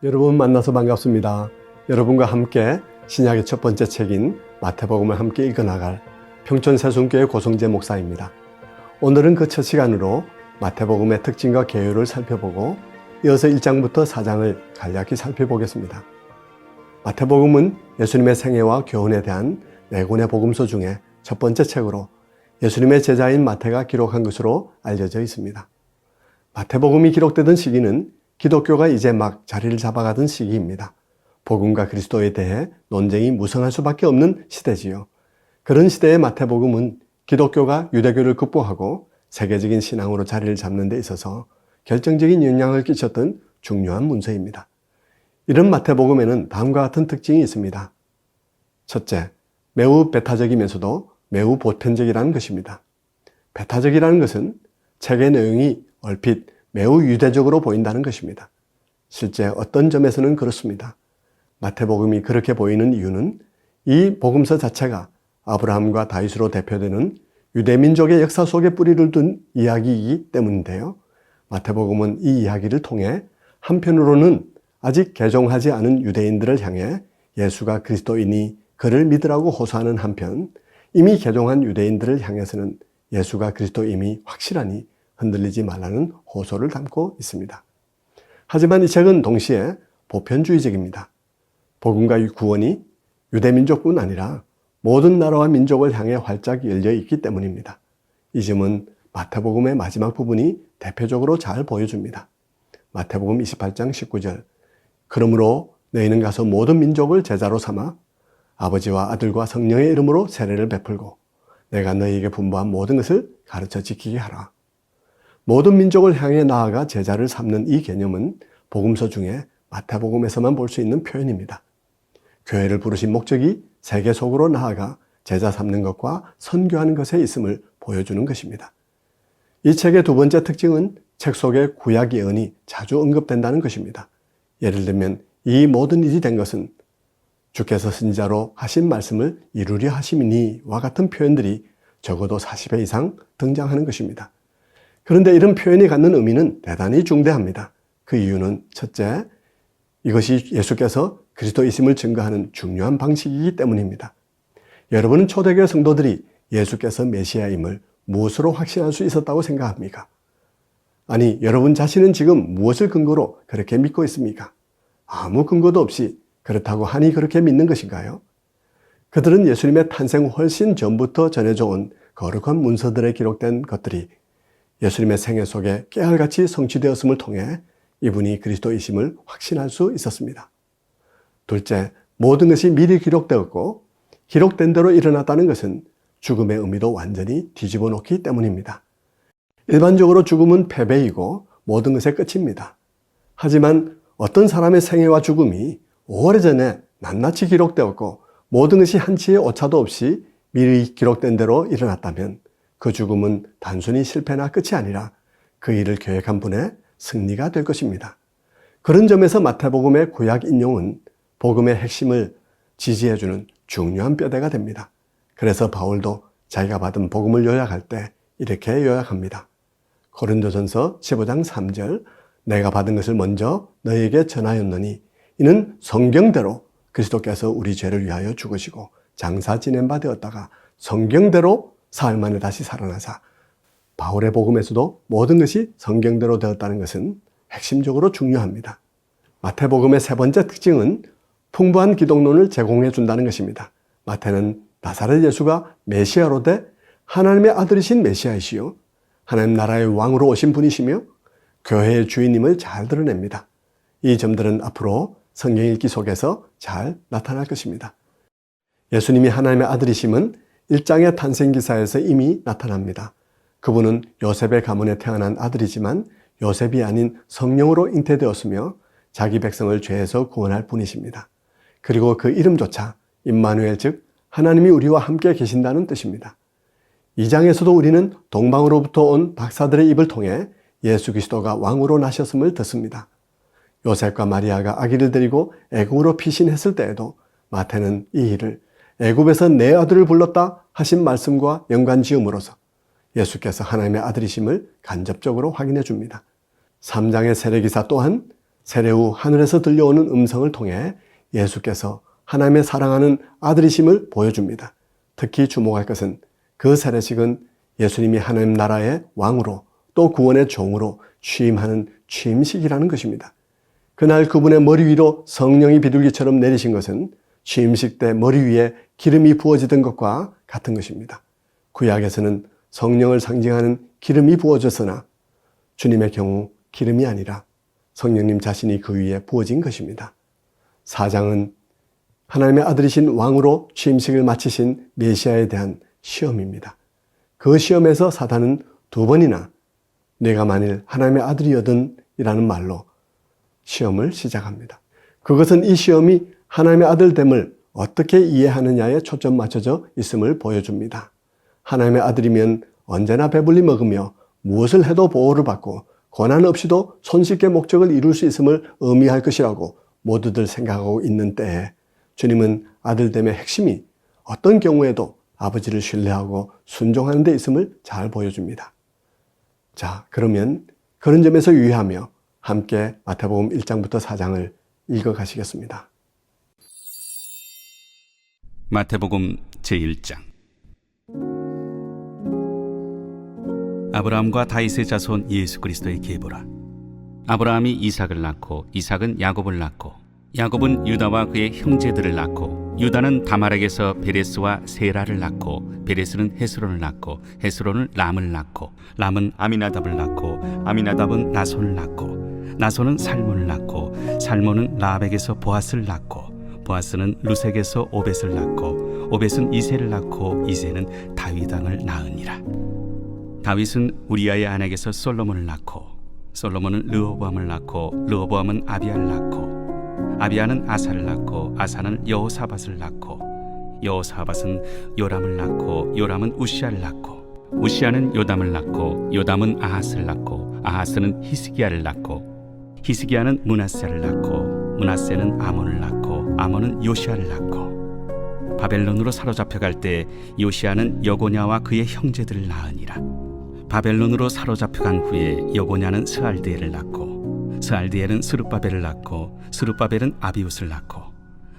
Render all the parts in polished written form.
여러분 만나서 반갑습니다. 여러분과 함께 신약의 첫 번째 책인 마태복음을 함께 읽어나갈 평촌세순교회 고성재 목사입니다. 오늘은 그 첫 시간으로 마태복음의 특징과 개요를 살펴보고 이어서 1장부터 4장을 간략히 살펴보겠습니다. 마태복음은 예수님의 생애와 교훈에 대한 4권의 복음서 중에 첫 번째 책으로 예수님의 제자인 마태가 기록한 것으로 알려져 있습니다. 마태복음이 기록되던 시기는 기독교가 이제 막 자리를 잡아가던 시기입니다. 복음과 그리스도에 대해 논쟁이 무성할 수밖에 없는 시대지요. 그런 시대의 마태복음은 기독교가 유대교를 극복하고 세계적인 신앙으로 자리를 잡는 데 있어서 결정적인 영향을 끼쳤던 중요한 문서입니다. 이런 마태복음에는 다음과 같은 특징이 있습니다. 첫째, 매우 배타적이면서도 매우 보편적이라는 것입니다. 배타적이라는 것은 책의 내용이 얼핏 매우 유대적으로 보인다는 것입니다. 실제 어떤 점에서는 그렇습니다. 마태복음이 그렇게 보이는 이유는 이 복음서 자체가 아브라함과 다윗으로 대표되는 유대민족의 역사 속에 뿌리를 둔 이야기이기 때문인데요. 마태복음은 이 이야기를 통해 한편으로는 아직 개종하지 않은 유대인들을 향해 예수가 그리스도이니 그를 믿으라고 호소하는 한편, 이미 개종한 유대인들을 향해서는 예수가 그리스도임이 확실하니 흔들리지 말라는 호소를 담고 있습니다. 하지만 이 책은 동시에 보편주의적입니다. 복음과 구원이 유대민족뿐 아니라 모든 나라와 민족을 향해 활짝 열려 있기 때문입니다. 이 점은 마태복음의 마지막 부분이 대표적으로 잘 보여줍니다. 마태복음 28장 19절, 그러므로 너희는 가서 모든 민족을 제자로 삼아 아버지와 아들과 성령의 이름으로 세례를 베풀고 내가 너희에게 분부한 모든 것을 가르쳐 지키게 하라. 모든 민족을 향해 나아가 제자를 삼는 이 개념은 복음서 중에 마태복음에서만 볼 수 있는 표현입니다. 교회를 부르신 목적이 세계 속으로 나아가 제자 삼는 것과 선교하는 것에 있음을 보여주는 것입니다. 이 책의 두 번째 특징은 책 속에 구약 예언이 자주 언급된다는 것입니다. 예를 들면 이 모든 일이 된 것은 주께서 선지자로 하신 말씀을 이루려 하심이니와 같은 표현들이 적어도 40회 이상 등장하는 것입니다. 그런데 이런 표현이 갖는 의미는 대단히 중대합니다. 그 이유는 첫째, 이것이 예수께서 그리스도이심을 증거하는 중요한 방식이기 때문입니다. 여러분은 초대교회 성도들이 예수께서 메시아임을 무엇으로 확신할 수 있었다고 생각합니까? 아니, 여러분 자신은 지금 무엇을 근거로 그렇게 믿고 있습니까? 아무 근거도 없이 그렇다고 하니 그렇게 믿는 것인가요? 그들은 예수님의 탄생 훨씬 전부터 전해져 온 거룩한 문서들에 기록된 것들이 예수님의 생애 속에 깨알같이 성취되었음을 통해 이분이 그리스도이심을 확신할 수 있었습니다. 둘째, 모든 것이 미리 기록되었고 기록된 대로 일어났다는 것은 죽음의 의미도 완전히 뒤집어 놓기 때문입니다. 일반적으로 죽음은 패배이고 모든 것의 끝입니다. 하지만 어떤 사람의 생애와 죽음이 오래전에 낱낱이 기록되었고 모든 것이 한치의 오차도 없이 미리 기록된 대로 일어났다면 그 죽음은 단순히 실패나 끝이 아니라 그 일을 계획한 분의 승리가 될 것입니다. 그런 점에서 마태복음의 구약 인용은 복음의 핵심을 지지해주는 중요한 뼈대가 됩니다. 그래서 바울도 자기가 받은 복음을 요약할 때 이렇게 요약합니다. 고린도전서 15장 3절, 내가 받은 것을 먼저 너희에게 전하였노니 이는 성경대로 그리스도께서 우리 죄를 위하여 죽으시고 장사 지낸 바 되었다가 성경대로 사흘 만에 다시 살아나사. 바울의 복음에서도 모든 것이 성경대로 되었다는 것은 핵심적으로 중요합니다. 마태복음의 세 번째 특징은 풍부한 기독론을 제공해 준다는 것입니다. 마태는 나사렛 예수가 메시아로 돼 하나님의 아들이신 메시아이시요 하나님 나라의 왕으로 오신 분이시며 교회의 주인임을 잘 드러냅니다. 이 점들은 앞으로 성경 읽기 속에서 잘 나타날 것입니다. 예수님이 하나님의 아들이심은 1장의 탄생기사에서 이미 나타납니다. 그분은 요셉의 가문에 태어난 아들이지만 요셉이 아닌 성령으로 잉태되었으며 자기 백성을 죄에서 구원할 분이십니다. 그리고 그 이름조차 임마누엘, 즉 하나님이 우리와 함께 계신다는 뜻입니다. 2장에서도 우리는 동방으로부터 온 박사들의 입을 통해 예수 그리스도가 왕으로 나셨음을 듣습니다. 요셉과 마리아가 아기를 데리고 애굽으로 피신했을 때에도 마태는 이 일을 애굽에서 내 아들을 불렀다 하신 말씀과 연관지음으로써 예수께서 하나님의 아들이심을 간접적으로 확인해 줍니다. 3장의 세례기사 또한 세례 후 하늘에서 들려오는 음성을 통해 예수께서 하나님의 사랑하는 아들이심을 보여줍니다. 특히 주목할 것은 그 세례식은 예수님이 하나님 나라의 왕으로 또 구원의 종으로 취임하는 취임식이라는 것입니다. 그날 그분의 머리 위로 성령이 비둘기처럼 내리신 것은 취임식 때 머리 위에 기름이 부어지던 것과 같은 것입니다. 구약에서는 성령을 상징하는 기름이 부어졌으나 주님의 경우 기름이 아니라 성령님 자신이 그 위에 부어진 것입니다. 사장은 하나님의 아들이신 왕으로 취임식을 마치신 메시아에 대한 시험입니다. 그 시험에서 사단은 2번이나 내가 만일 하나님의 아들이거든 이라는 말로 시험을 시작합니다. 그것은 이 시험이 하나님의 아들됨을 어떻게 이해하느냐에 초점 맞춰져 있음을 보여줍니다. 하나님의 아들이면 언제나 배불리 먹으며 무엇을 해도 보호를 받고 고난 없이도 손쉽게 목적을 이룰 수 있음을 의미할 것이라고 모두들 생각하고 있는 때에 주님은 아들됨의 핵심이 어떤 경우에도 아버지를 신뢰하고 순종하는 데 있음을 잘 보여줍니다. 자, 그러면 그런 점에서 유의하며 함께 마태복음 1장부터 4장을 읽어가시겠습니다. 마태복음 제1장. 아브라함과 다윗의 자손 예수 그리스도의 계보라. 아브라함이 이삭을 낳고 이삭은 야곱을 낳고 야곱은 유다와 그의 형제들을 낳고 유다는 다말에게서 베레스와 세라를 낳고 베레스는 헤스론을 낳고 헤스론은 람을 낳고 람은 아미나답을 낳고 아미나답은 나손을 낳고 나손은 살몬을 낳고 살몬은 라합에게서 보아스를 낳고 보아스는 루색에서 오벳을 낳고 오벳은 이새를 낳고 이새는 다윗 왕을 낳으니라. 다윗은 우리아의 아내에게서 솔로몬을 낳고 솔로몬은 르호보암을 낳고 르호보암은 아비야를 낳고 아비야는 아사를 낳고 아사는 여호사밧을 낳고 여호사밧은 요람을 낳고 요람은 우시아를 낳고 우시아는 요담을 낳고 요담은 아하스를 낳고 아하스는 히스기야를 낳고 히스기야는 므낫세를 낳고 므낫세는 아몬을 낳고 아몬은 요시아를 낳고 바벨론으로 사로잡혀갈 때 요시아는 여고냐와 그의 형제들을 낳으니라. 바벨론으로 사로잡혀간 후에 여고냐는 스알디엘을 낳고 스알디엘은 스룹바벨을 낳고 스룹바벨은 아비웃을 낳고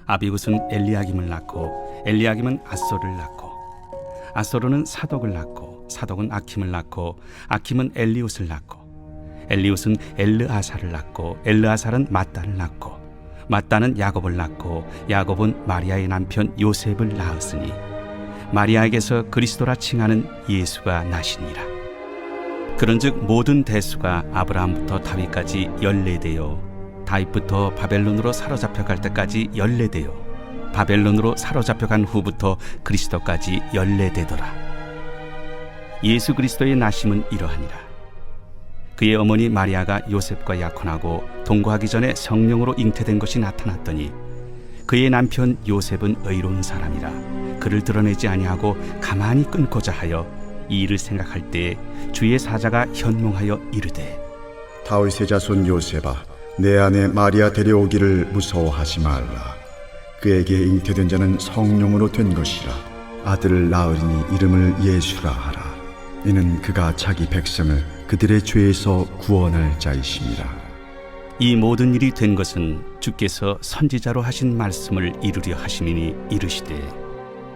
아비웃은 엘리야김을 낳고 엘리야김은 아소를 낳고 아소르는 사독을 낳고 사독은 아킴을 낳고 아킴은 엘리웃을 낳고 엘리웃은 엘르아사를 낳고 엘르아사는 mat단을 낳고 mat단은 야곱을 낳고 야곱은 마리아의 남편 요셉을 낳았으니 마리아에게서 그리스도라 칭하는 예수가 나시니라. 그런즉 모든 대수가 아브라함부터 다윗까지 14대요 다윗부터 바벨론으로 사로잡혀갈 때까지 14대요 바벨론으로 사로잡혀간 후부터 그리스도까지 14대더라. 예수 그리스도의 나심은 이러하니라. 그의 어머니 마리아가 요셉과 약혼하고 동거하기 전에 성령으로 잉태된 것이 나타났더니 그의 남편 요셉은 의로운 사람이라 그를 드러내지 아니하고 가만히 끊고자 하여 이 일을 생각할 때에 주의 사자가 현몽하여 이르되 다윗의 자손 요셉아 내 아내 마리아 데려오기를 무서워하지 말라. 그에게 잉태된 자는 성령으로 된 것이라. 아들을 낳으리니 이름을 예수라 하라. 이는 그가 자기 백성을 그들의 죄에서 구원할 자이심이라. 이 모든 일이 된 것은 주께서 선지자로 하신 말씀을 이루려 하심이니 이르시되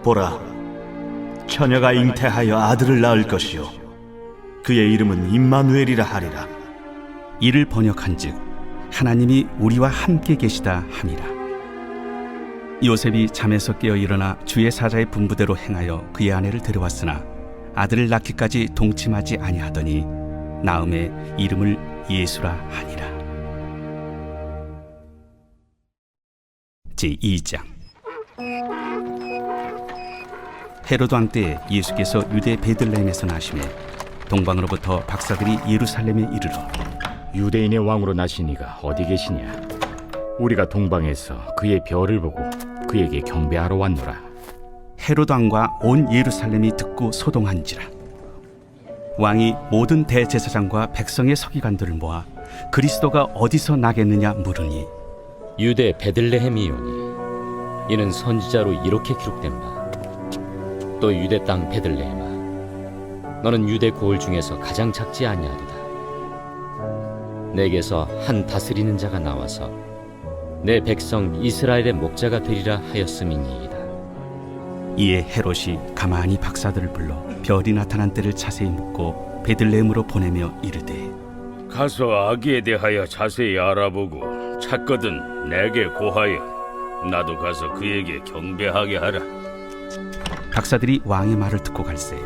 보라, 처녀가 잉태하여 아들을 낳을 것이요 그의 이름은 임마누엘이라 하리라. 이를 번역한즉 하나님이 우리와 함께 계시다 함이라. 요셉이 잠에서 깨어 일어나 주의 사자의 분부대로 행하여 그의 아내를 데려왔으나 아들을 낳기까지 동침하지 아니하더니 나음에 이름을 예수라 하니라. 제2장. 헤로드 왕 때 예수께서 유대 베들레헴에서 나시매 동방으로부터 박사들이 예루살렘에 이르러 유대인의 왕으로 나신 이가 어디 계시냐? 우리가 동방에서 그의 별을 보고 그에게 경배하러 왔노라. 헤로드 왕과 온 예루살렘이 듣고 소동한지라. 왕이 모든 대제사장과 백성의 서기관들을 모아 그리스도가 어디서 나겠느냐 물으니 유대 베들레헴이오니 이는 선지자로 이렇게 기록된 바 또 유대 땅 베들레헴아 너는 유대 고을 중에서 가장 작지 아니하리다. 내게서 한 다스리는 자가 나와서 내 백성 이스라엘의 목자가 되리라 하였음이니이다. 이에 헤롯이 가만히 박사들을 불러 별이 나타난 때를 자세히 묻고 베들레헴으로 보내며 이르되 가서 아기에 대하여 자세히 알아보고 찾거든 내게 고하여 나도 가서 그에게 경배하게 하라. 박사들이 왕의 말을 듣고 갈새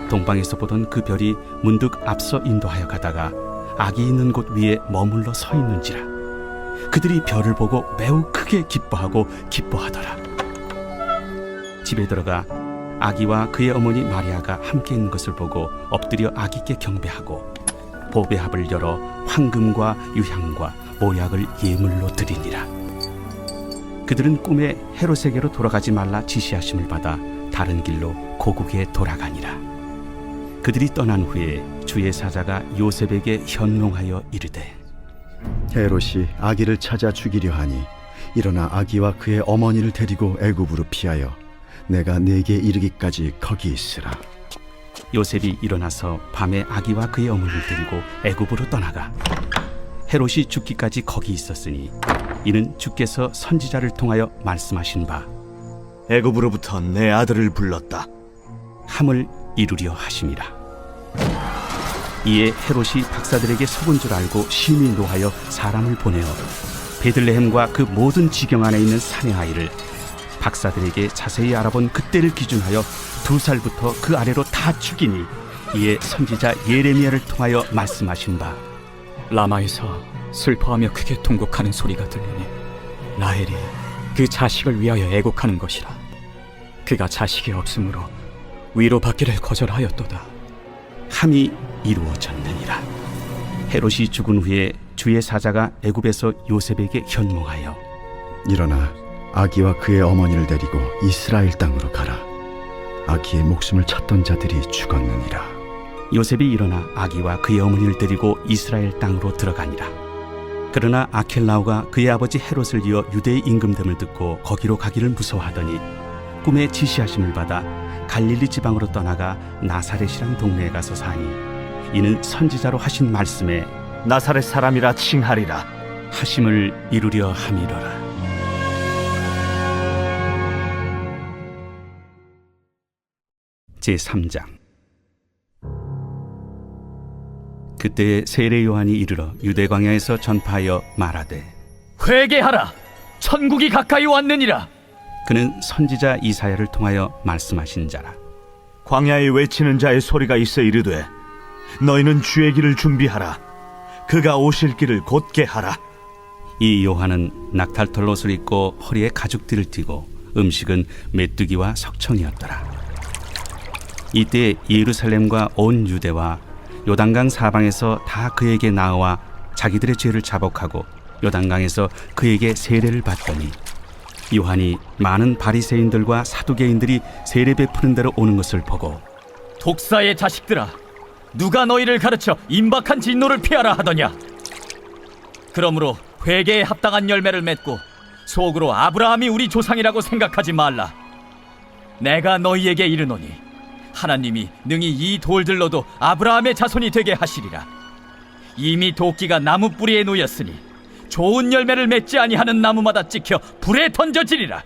동방에서 보던 그 별이 문득 앞서 인도하여 가다가 아기 있는 곳 위에 머물러 서 있는지라. 그들이 별을 보고 매우 크게 기뻐하더라. 집에 들어가 아기와 그의 어머니 마리아가 함께 있는 것을 보고 엎드려 아기께 경배하고 보배합을 열어 황금과 유향과 모약을 예물로 드리니라. 그들은 꿈에 헤롯에게로 돌아가지 말라 지시하심을 받아 다른 길로 고국에 돌아가니라. 그들이 떠난 후에 주의 사자가 요셉에게 현몽하여 이르되 헤롯이 아기를 찾아 죽이려 하니 일어나 아기와 그의 어머니를 데리고 애굽으로 피하여 내가 네게 이르기까지 거기 있으라. 요셉이 일어나서 밤에 아기와 그의 어머니를 데리고 애굽으로 떠나가 헤롯이 죽기까지 거기 있었으니 이는 주께서 선지자를 통하여 말씀하신 바 애굽으로부터 내 아들을 불렀다. 함을 이루려 하심이라. 이에 헤롯이 박사들에게 속은 줄 알고 심히 노하여 사람을 보내어 베들레헴과 그 모든 지경 안에 있는 산의 아이를 박사들에게 자세히 알아본 그때를 기준하여 2살부터 그 아래로 다 죽이니 이에 선지자 예레미야를 통하여 말씀하신 바 라마에서 슬퍼하며 크게 통곡하는 소리가 들리니 라헬이 그 자식을 위하여 애곡하는 것이라. 그가 자식이 없으므로 위로받기를 거절하였도다. 함이 이루어졌느니라. 헤롯이 죽은 후에 주의 사자가 애굽에서 요셉에게 현몽하여 일어나 아기와 그의 어머니를 데리고 이스라엘 땅으로 가라. 아기의 목숨을 찾던 자들이 죽었느니라. 요셉이 일어나 아기와 그의 어머니를 데리고 이스라엘 땅으로 들어가니라. 그러나 아켈라오가 그의 아버지 헤롯을 이어 유대의 임금됨을 듣고 거기로 가기를 무서워하더니 꿈에 지시하심을 받아 갈릴리 지방으로 떠나가 나사렛이란 동네에 가서 사니 이는 선지자로 하신 말씀에 나사렛 사람이라 칭하리라. 하심을 이루려 함이로라. 제3장. 그때에 세례 요한이 이르러 유대 광야에서 전파하여 말하되 회개하라! 천국이 가까이 왔느니라! 그는 선지자 이사야를 통하여 말씀하신 자라. 광야에 외치는 자의 소리가 있어 이르되 너희는 주의 길을 준비하라. 그가 오실 길을 곧게 하라. 이 요한은 낙탈털 옷을 입고 허리에 가죽띠를 띠고 음식은 메뚜기와 석청이었더라. 이때 예루살렘과 온 유대와 요단강 사방에서 다 그에게 나와 자기들의 죄를 자복하고 요단강에서 그에게 세례를 받더니 요한이 많은 바리새인들과 사두개인들이 세례 베푸는 대로 오는 것을 보고 독사의 자식들아, 누가 너희를 가르쳐 임박한 진노를 피하라 하더냐? 그러므로 회개에 합당한 열매를 맺고 속으로 아브라함이 우리 조상이라고 생각하지 말라. 내가 너희에게 이르노니 하나님이 능히 이 돌들로도 아브라함의 자손이 되게 하시리라. 이미 도끼가 나무 뿌리에 놓였으니 좋은 열매를 맺지 아니하는 나무마다 찍혀 불에 던져지리라.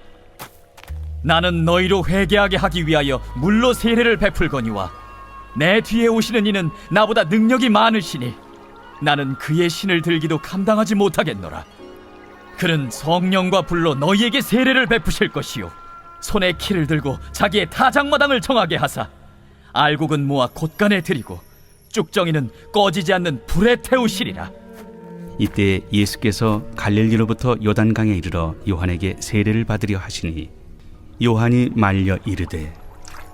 나는 너희로 회개하게 하기 위하여 물로 세례를 베풀거니와 내 뒤에 오시는 이는 나보다 능력이 많으시니 나는 그의 신을 들기도 감당하지 못하겠노라. 그는 성령과 불로 너희에게 세례를 베푸실 것이요 손에 키를 들고 자기의 타작마당을 정하게 하사 알곡은 모아 곳간에 들이고 쭉정이는 꺼지지 않는 불에 태우시리라. 이때 예수께서 갈릴리로부터 요단강에 이르러 요한에게 세례를 받으려 하시니 요한이 말려 이르되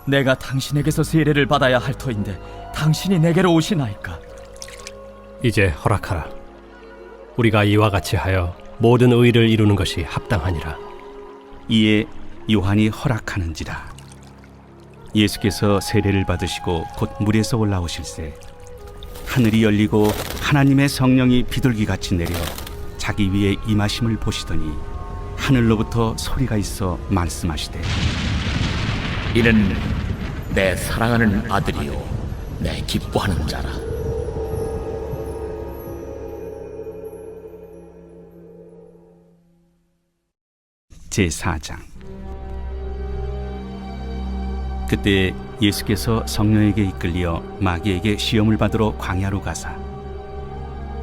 내가 당신에게서 세례를 받아야 할 터인데 당신이 내게로 오시나이까? 이제 허락하라. 우리가 이와 같이 하여 모든 의를 이루는 것이 합당하니라. 이에 요한이 허락하는지라. 예수께서 세례를 받으시고 곧 물에서 올라오실새 하늘이 열리고 하나님의 성령이 비둘기같이 내려 자기 위에 임하심을 보시더니 하늘로부터 소리가 있어 말씀하시되 이는 내 사랑하는 아들이요 내 기뻐하는 자라. 제4장. 그때 예수께서 성령에게 이끌려 마귀에게 시험을 받으러 광야로 가사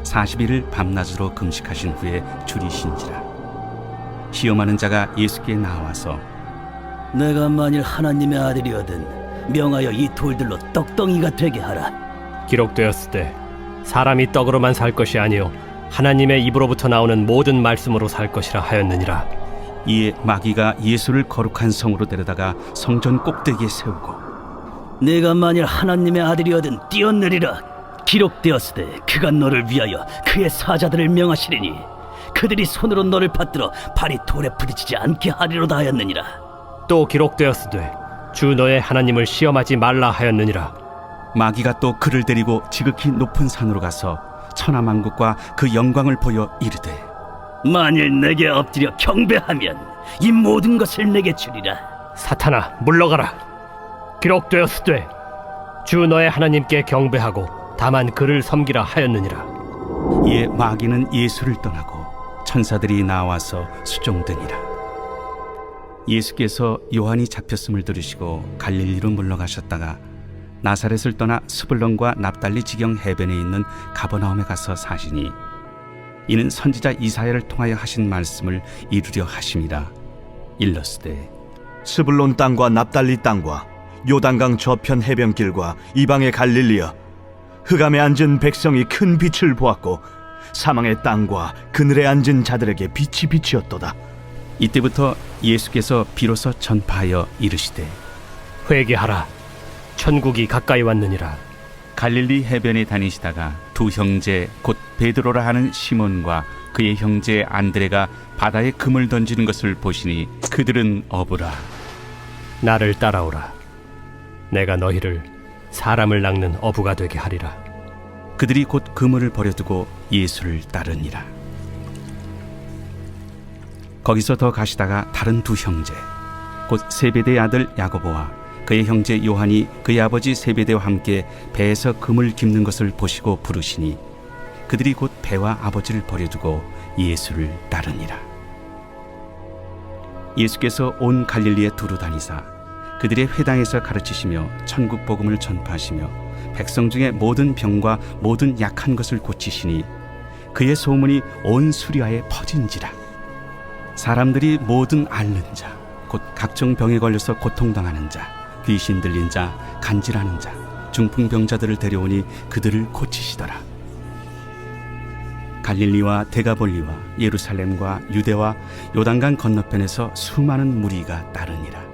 40일을 밤낮으로 금식하신 후에 줄이신지라. 시험하는 자가 예수께 나와서 내가 만일 하나님의 아들이거든 명하여 이 돌들로 떡덩이가 되게 하라. 기록되었을 때 사람이 떡으로만 살 것이 아니요 하나님의 입으로부터 나오는 모든 말씀으로 살 것이라 하였느니라. 이에 마귀가 예수를 거룩한 성으로 데려다가 성전 꼭대기에 세우고 내가 만일 하나님의 아들이거든 뛰어내리라. 기록되었으되 그가 너를 위하여 그의 사자들을 명하시리니 그들이 손으로 너를 받들어 발이 돌에 부딪히지 않게 하리로다 하였느니라. 또 기록되었으되 주 너의 하나님을 시험하지 말라 하였느니라. 마귀가 또 그를 데리고 지극히 높은 산으로 가서 천하만국과 그 영광을 보여 이르되 만일 내게 엎드려 경배하면 이 모든 것을 내게 주리라. 사탄아 물러가라. 기록되었으되 주 너의 하나님께 경배하고 다만 그를 섬기라 하였느니라. 이에 마귀는 예수를 떠나고 천사들이 나와서 수종드니라. 예수께서 요한이 잡혔음을 들으시고 갈릴리로 물러가셨다가 나사렛을 떠나 스불론과 납달리 지경 해변에 있는 가버나움에 가서 사시니 이는 선지자 이사야를 통하여 하신 말씀을 이루려 하심이라. 일렀으되 스불론 땅과 납달리 땅과 요단강 저편 해변길과 이방의 갈릴리여, 흑암에 앉은 백성이 큰 빛을 보았고 사망의 땅과 그늘에 앉은 자들에게 빛이 비치었도다. 이때부터 예수께서 비로소 전파하여 이르시되 회개하라. 천국이 가까이 왔느니라. 갈릴리 해변에 다니시다가 두 형제 곧 베드로라 하는 시몬과 그의 형제 안드레가 바다에 금을 던지는 것을 보시니 그들은 어부라. 나를 따라오라. 내가 너희를 사람을 낚는 어부가 되게 하리라. 그들이 곧 그물을 버려두고 예수를 따르니라. 거기서 더 가시다가 다른 두 형제 곧 세베대의 아들 야고보와 그의 형제 요한이 그의 아버지 세베대와 함께 배에서 금을 깁는 것을 보시고 부르시니 그들이 곧 배와 아버지를 버려두고 예수를 따르니라. 예수께서 온 갈릴리에 두루 다니사 그들의 회당에서 가르치시며 천국 복음을 전파하시며 백성 중에 모든 병과 모든 약한 것을 고치시니 그의 소문이 온 수리아에 퍼진지라. 사람들이 모든 앓는 자 곧 각종 병에 걸려서 고통당하는 자, 귀신 들린 자, 간질하는 자, 중풍병자들을 데려오니 그들을 고치시더라. 갈릴리와 데가볼리와 예루살렘과 유대와 요단강 건너편에서 수많은 무리가 따르니라.